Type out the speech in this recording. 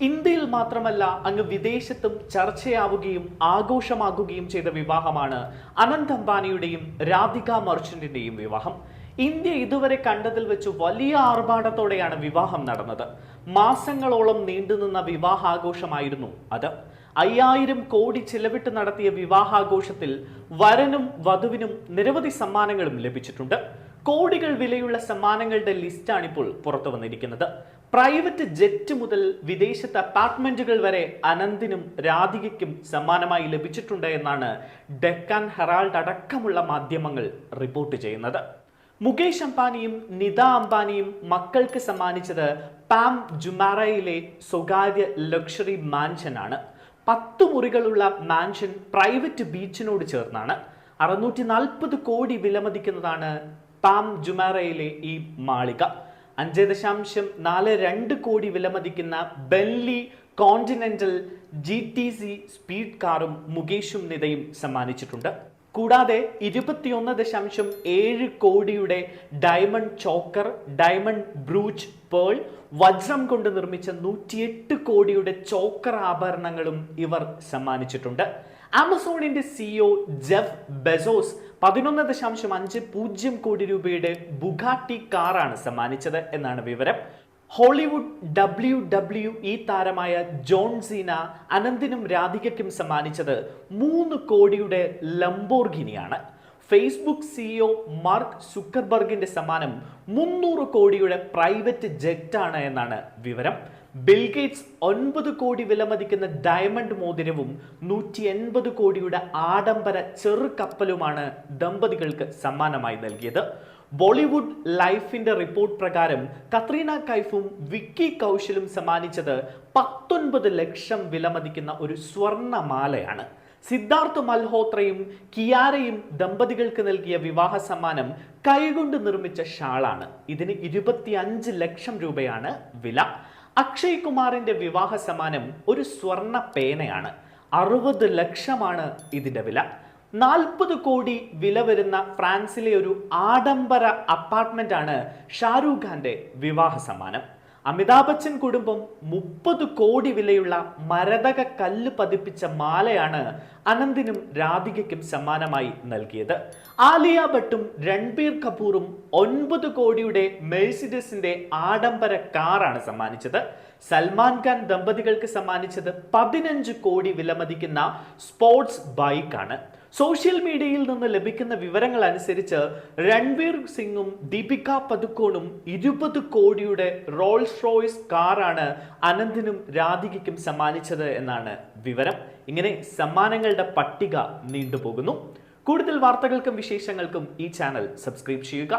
ഇന്ത്യയിൽ മാത്രമല്ല അങ്ങ് വിദേശത്തും ചർച്ചയാവുകയും ആഘോഷമാകുകയും ചെയ്ത വിവാഹമാണ് അനന്ത് അംബാനിയുടെയും രാധിക മർച്ചന്റിന്റെയും വിവാഹം. ഇന്ത്യ ഇതുവരെ കണ്ടതിൽ വെച്ച് വലിയ ആർഭാടത്തോടെയാണ് വിവാഹം നടന്നത്. മാസങ്ങളോളം നീണ്ടുനിന്ന വിവാഹാഘോഷമായിരുന്നു അത്. 5000 കോടി ചിലവിട്ട് നടത്തിയ വിവാഹാഘോഷത്തിൽ വരനും വധുവിനും നിരവധി സമ്മാനങ്ങളും ലഭിച്ചിട്ടുണ്ട്. കോടികൾ വിലയുള്ള സമ്മാനങ്ങളുടെ ലിസ്റ്റാണിപ്പോൾ പുറത്തു വന്നിരിക്കുന്നത്. പ്രൈവറ്റ് ജെറ്റ് മുതൽ വിദേശത്തെ അപ്പാർട്ട്മെന്റുകൾ വരെ അനന്തിനും രാധികയ്ക്കും സമ്മാനമായി ലഭിച്ചിട്ടുണ്ട് എന്നാണ് ഡെക്കാൻ ഹെറാൾഡ് അടക്കമുള്ള മാധ്യമങ്ങൾ റിപ്പോർട്ട് ചെയ്യുന്നത്. മുകേഷ് അംബാനിയും നിത അംബാനിയും മക്കൾക്ക് സമ്മാനിച്ചത് പാം ജുമൈറയിലെ സ്വകാര്യ ലക്ഷറി മാൻഷൻ ആണ്. 10 മുറികളുള്ള മാൻഷൻ പ്രൈവറ്റ് ബീച്ചിനോട് ചേർന്നാണ്. 640 കോടി വിലമതിക്കുന്നതാണ് പാം ജുമൈറയിലെ ഈ മാളിക. 5.42 കോടി വിലമതിക്കുന്ന ബെൻലി കോണ്ടിനെന്റൽ GTC സ്പീഡ് കാറും മുകേഷും നിതയും സമ്മാനിച്ചിട്ടുണ്ട്. കൂടാതെ 21.7 കോടിയുടെ diamond choker, diamond brooch pearl, വജ്രം കൊണ്ട് നിർമ്മിച്ച 108 കോടിയുടെ ചോക്കർ ആഭരണങ്ങളും ഇവർ സമ്മാനിച്ചിട്ടുണ്ട്. ആമസോണിന്റെ CEO ജെഫ് ബെസോസ് 11.50 കോടി രൂപയുടെ ബുഗാട്ടി കാറാണ് സമ്മാനിച്ചത് എന്നാണ് വിവരം. ഹോളിവുഡ് WWE താരമായ ജോൺ സീന അനന്തിനും രാധികയ്ക്കും സമ്മാനിച്ചത് 3 കോടിയുടെ ലംബോർഗിനിയാണ്. ഫേസ്ബുക്ക് CEO മാർക്ക് സുക്കർബർഗിന്റെ സമ്മാനം 300 കോടിയുടെ പ്രൈവറ്റ് ജെറ്റാണ് എന്നാണ് വിവരം. ബിൽഗേറ്റ്സ് 9 കോടി വിലമതിക്കുന്ന ഡയമണ്ട് മോതിരവും 180 കോടിയുടെ ആഡംബര ചെറുകപ്പലുമാണ് ദമ്പതികൾക്ക് സമ്മാനമായി നൽകിയത്. ബോളിവുഡ് ലൈഫിന്റെ റിപ്പോർട്ട് പ്രകാരം കത്രീന കൈഫും വിക്കി കൗശലും സമ്മാനിച്ചത് 19 ലക്ഷം വിലമതിക്കുന്ന ഒരു സ്വർണ്ണമാലയാണ്. സിദ്ധാർത്ഥ് മൽഹോത്രയും കിയാരയും ദമ്പതികൾക്ക് നൽകിയ വിവാഹ സമ്മാനം കൈകൊണ്ട് നിർമ്മിച്ച ഷാളാണ്. ഇതിന് 25 ലക്ഷം രൂപയാണ് വില. അക്ഷയ് കുമാറിന്റെ വിവാഹ സമ്മാനം ഒരു സ്വർണ്ണ പേനയാണ്. 60 ലക്ഷമാണ് ഇതിന്റെ വില. 40 കോടി വില വരുന്ന ഫ്രാൻസിലെ ഒരു ആഡംബര അപ്പാർട്ട്മെന്റ് ആണ് ഷാരൂഖ് ഖാന്റെ വിവാഹ സമ്മാനം. അമിതാഭ് ബച്ചൻ കുടുംബം 30 കോടി വിലയുള്ള മരതക കല്ല് പതിപ്പിച്ച മാലയാണ് അനന്തിനും രാധികയ്ക്കും സമ്മാനമായി നൽകിയത്. ആലിയ ഭട്ടും രൺബീർ കപൂറും 9 കോടിയുടെ മെഴ്സിഡസിന്റെ ആഡംബര കാറാണ് സമ്മാനിച്ചത്. സൽമാൻ ഖാൻ ദമ്പതികൾക്ക് സമ്മാനിച്ചത് 15 കോടി വിലമതിക്കുന്ന സ്പോർട്സ് ബൈക്കാണ്. സോഷ്യൽ മീഡിയയിൽ നിന്ന് ലഭിക്കുന്ന വിവരങ്ങൾ അനുസരിച്ച് രൺവീർ സിംഗും ദീപിക പദുക്കോണും 20 കോടിയുടെ റോൾസ് റോയ്സ് കാറാണ് അനന്തിനും രാധികയ്ക്കും സമ്മാനിച്ചത് എന്നാണ് വിവരം. ഇങ്ങനെ സമ്മാനങ്ങളുടെ പട്ടിക നീണ്ടുപോകുന്നു. കൂടുതൽ വാർത്തകൾക്കും വിശേഷങ്ങൾക്കും ഈ ചാനൽ സബ്സ്ക്രൈബ് ചെയ്യുക.